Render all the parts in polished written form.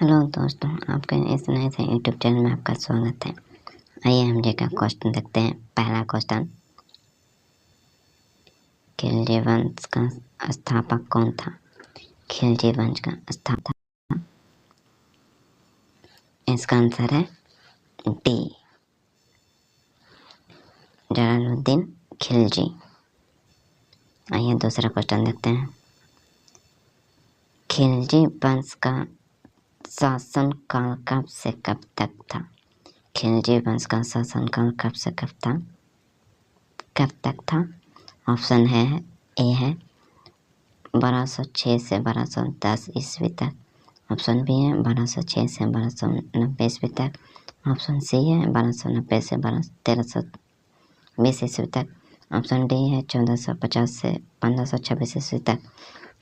Hello दोस्तों, आपके इस नए से यूट्यूब चैनल में आपका स्वागत है। आइए हम जी का क्वेश्चन देखते हैं। पहला क्वेश्चन, खिलजी वंश का स्थापक कौन था? खिलजी वंश का स्थापक, इसका आंसर है डी, जलालुद्दीन खिलजी। आइए दूसरा क्वेश्चन देखते हैं। खिलजी वंश का शासनकाल कब से कब तक था? खिलजी वंश का शासनकाल कब से कब तक था? ऑप्शन है ए है 1206 से 1210 ईस्वी तक। ऑप्शन बी है 1206 से 1290 ईस्वी तक। ऑप्शन सी है 1290 से 1320 ईस्वी तक। ऑप्शन डी है 1450 से 1526 ईस्वी तक।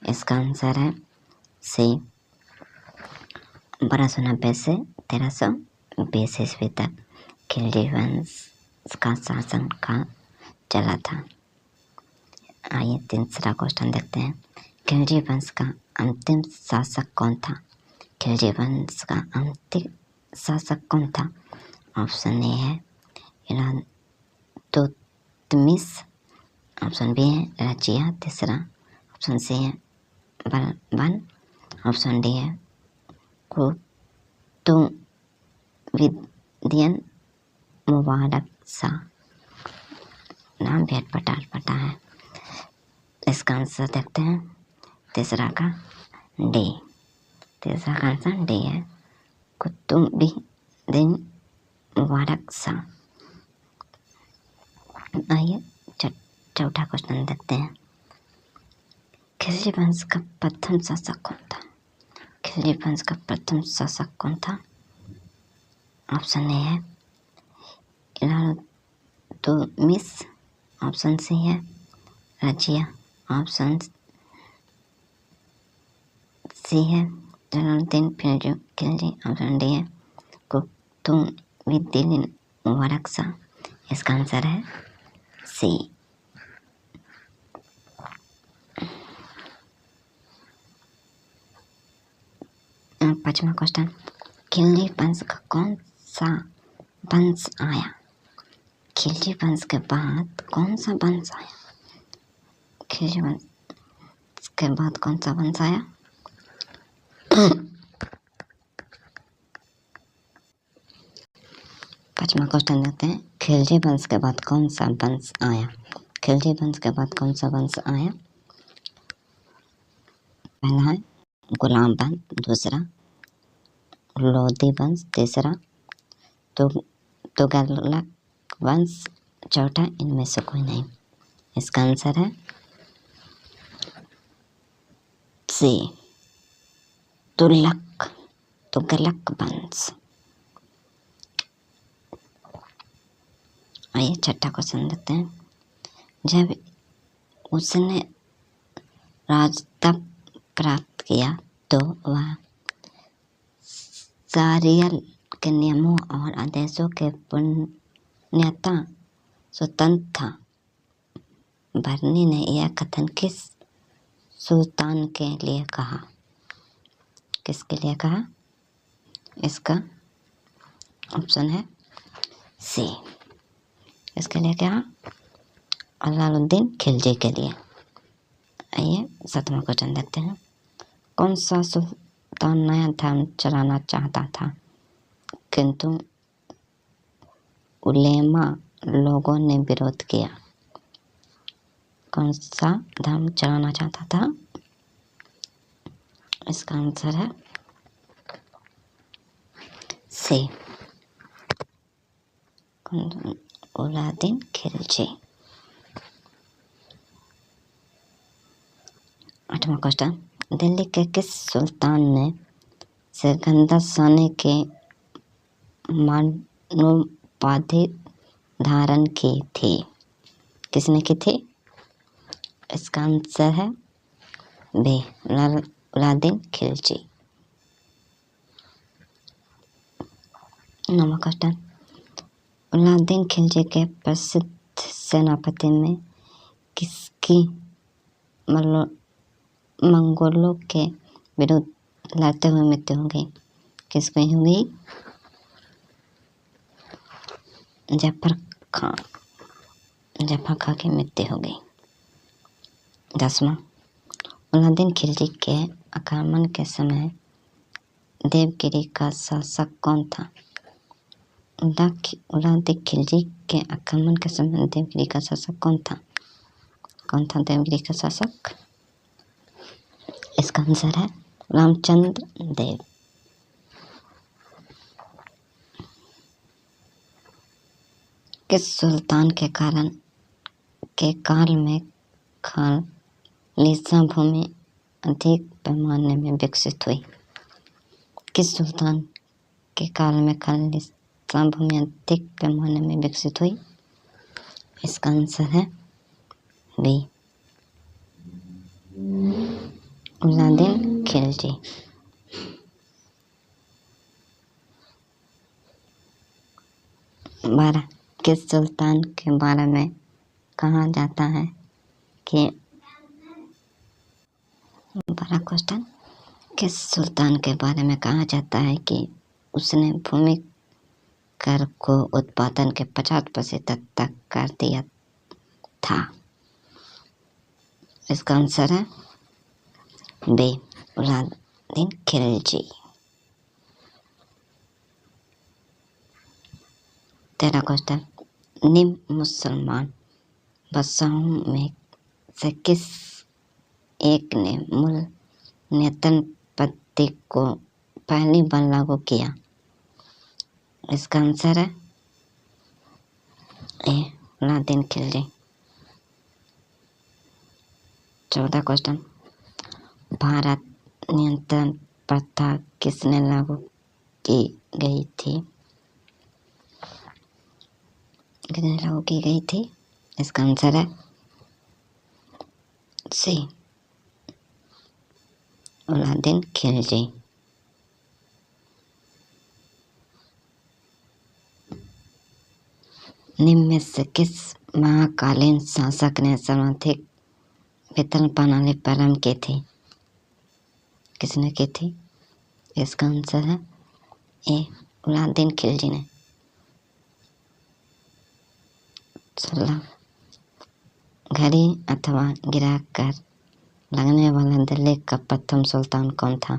इसका आंसर है सी, 1290 से 1320 ईस्वी तक खिलजी वंश का शासन काल चला था। आइए तीसरा क्वेश्चन देखते हैं। खिलजी वंश का अंतिम शासक कौन था? खिलजी वंश का अंतिम शासक कौन था? ऑप्शन ए है इरातुतमिश। ऑप्शन बी है रजिया तीसरा। ऑप्शन सी है बलबन। ऑप्शन डी है कुतुबुद्दीन मुबारक शाह। नाम भी अटपटा है। इसका आंसर देखते हैं। तीसरा का डी, तीसरा का आंसर डी है कुतुबुद्दीन मुबारक शाह। आइए चौथा क्वेश्चन देखते हैं। खिलजी वंश का प्रथम शासक कौन था? खिलजी वंश का प्रथम शासक कौन था? ऑप्शन ए है इरातुतमिश। ऑप्शन सी है रजिया। ऑप्शन सी है जलालुद्दीन खिलजी। ऑप्शन डी है कुतुबुद्दीन मुबारक शाह। इसका आंसर है सी। पांचवा क्वेश्चन, खिलजी वंश का कौन सा वंश आया? खिलजी वंश के बाद कौन सा वंश आया? खिलजी वंश के बाद कौन सा वंश आया? पांचवा क्वेश्चन देखते हैं। खिलजी वंश के बाद कौन सा वंश आया? खिलजी वंश के बाद कौन सा वंश आया? पहला है गुलाम वंश, दूसरा लोदी वंश, तीसरा तुगलक वंश, चौथा इनमें से कोई नहीं। इसका आंसर है सी, तुगलक वंश। आइए छठा क्वेश्चन देखते हैं। जब उसने राजतब प्राप्त किया तो वह शरियत के नियमों और आदेशों के पूर्णतः स्वतंत्र था। बर्नी ने यह कथन किस सुल्तान के लिए कहा? किसके लिए कहा? इसका ऑप्शन है सी, इसके लिए कहा जलालुद्दीन खिलजी के लिए। आइए सातवां क्वेश्चन देखते हैं। कौन सा सुल्तान नया धर्म चलाना चाहता था किंतु उलेमा लोगों ने विरोध किया? कौन सा धर्म चलाना चाहता था? इसका आंसर है सी, अलाउद्दीन खिलजी। आठवां क्वेश्चन, दिल्ली के किस सुल्तान ने सिकंदर सानी के मानोपाधि धारण की थी? किसने की थी? इसका आंसर है बी, अलाउद्दीन खिलजी। नौवां क्वेश्चन, अलाउद्दीन खिलजी के प्रसिद्ध सेनापति में किसकी मंगोलों के विरुद्ध लड़ते हुए मृत्यु हो गई? किसको हुई? जफर खां की मृत्यु हो गई। 10वां, अलाउद्दीन खिलजी के आक्रमण के समय देवगिरी का शासक कौन था? अलाउद्दीन खिलजी के आक्रमण के समय देवगिरी का शासक कौन था? कौन था देवगिरी का शासक? इसका आंसर है रामचंद्र देव। किस सुल्तान के काल में खालिस्ता भूमि अधिक पैमाने में विकसित हुई? किस सुल्तान के काल में खालिस्ता भूमि अधिक पैमाने में विकसित हुई? इसका आंसर है बी, अलाउद्दीन खिलजी। 12, किस सुल्तान के बारे में कहा जाता है कि 12 क्वेश्चन, किस सुल्तान के बारे में कहा जाता है कि उसने भूमि कर को उत्पादन के 50% तक कर दिया था? इसका आंसर है बी, अलाउद्दीन खिलजी। 13 क्वेश्चन, निम्न मुसलमान बादशाहों में से किस एक ने मूल न्यतन पद्धति को पहली बार लागू किया? इसका आंसर है ए, अलाउद्दीन खिलजी। 14 क्वेश्चन, भारत नियंत्रण प्रथा किसने लागू की गई थी? किसने लागू की गई थी? इसका आंसर है सी, अलाउद्दीन खिलजी। निम्न में से किस महाकालीन शासक ने सर्वाधिक वेतन प्रणाली प्रारंभ की थी? किसने की थी? इसका आंसर है ए, अलाउद्दीन खिलजी ने। 16, घड़ी अथवा गिरा कर लगने वाला दिल्ली का प्रथम सुल्तान कौन था?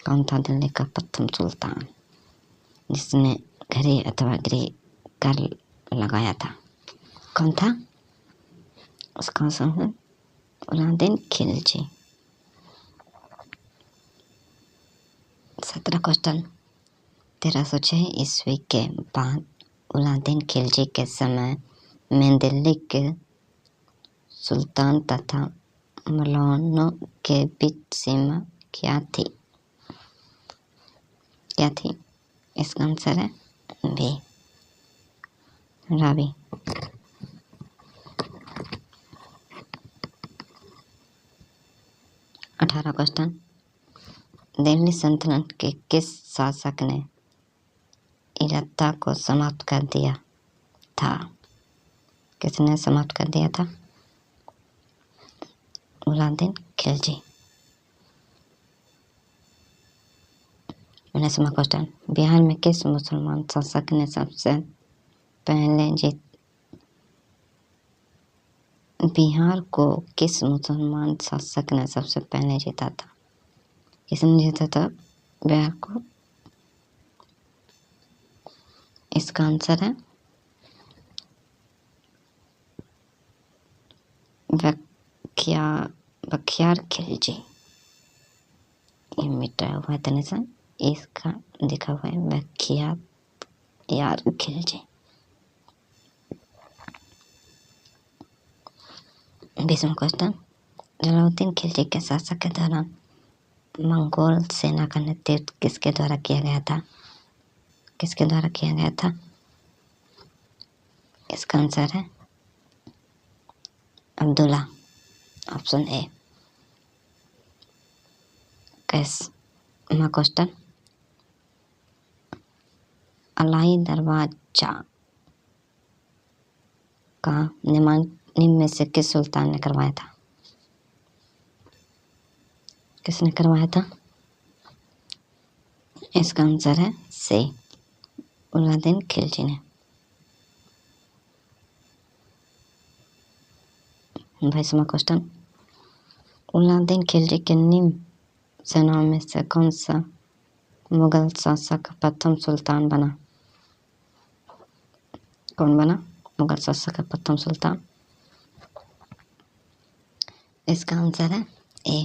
कौन था दिल्ली का प्रथम सुल्तान जिसने घड़ी अथवा गिरी कर लगाया था? कौन था? उसका आंसर है अलाउद्दीन खिलजी। 17 क्वेश्चन, 1306 ईस्वी के बाद अलाउद्दीन खिलजी के समय में दिल्ली के सुल्तान तथा मलवानों के बीच सीमा क्या थी? क्या थी? इसका आंसर है बी, रावी। 18 क्वेश्चन, दिल्ली सल्तनत के किस शासक ने इरादा को समाप्त कर दिया था? किसने समाप्त कर दिया था? अलाउद्दीन खिलजी। 19वां क्वेश्चन, बिहार में किस मुसलमान शासक ने सबसे पहले बिहार को किस मुसलमान शासक ने सबसे पहले जीता था? किसने जीता था बिहार को? इसका आंसर है बख्तियार खिलजी। ये मिटा हुआ है निशान, इसका लिखा हुआ है बख्तियार खिलजी। 20वां क्वेश्चन, अलाउद्दीन खिलजी के शासक के दौरान मंगोल सेना का नेतृत्व किसके द्वारा किया गया था? किसके द्वारा किया गया था? इसका आंसर है अब्दुल्ला, ऑप्शन ए। 21वां क्वेश्चन, अलाई दरवाजा का निर्माण निम्न में से किस सुल्तान ने करवाया था? किसने करवाया था? इसका आंसर है सी, अलाउद्दीन खिलजी ने। 22वां क्वेश्चन, अलाउद्दीन खिलजी के निम्न सेनाओं में से कौन सा मुगल शासक प्रथम सुल्तान बना? कौन बना मुगल शासक का प्रथम सुल्तान? इसका आंसर है ए,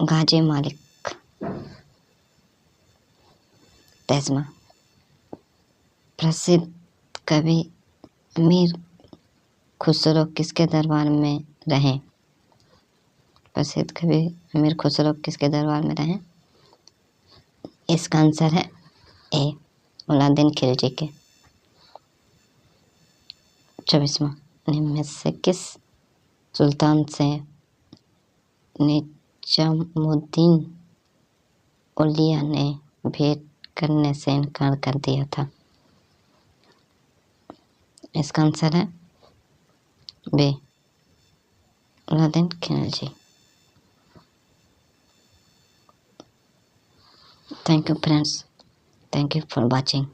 गाजी मालिक। 23वां, प्रसिद्ध कवि अमीर खुसरो किसके दरबार में रहे? प्रसिद्ध कवि अमीर खुसरो किसके दरबार में रहे? इसका आंसर है ए, अलाउद्दीन खिलजी के। 24वां, निम्न में से किस सुल्तान से निजामुद्दीन औलिया ने भेंट करने से इनकार कर दिया था? इसका आंसर है B, Alauddin Khilji. Thank you friends. Thank you for watching.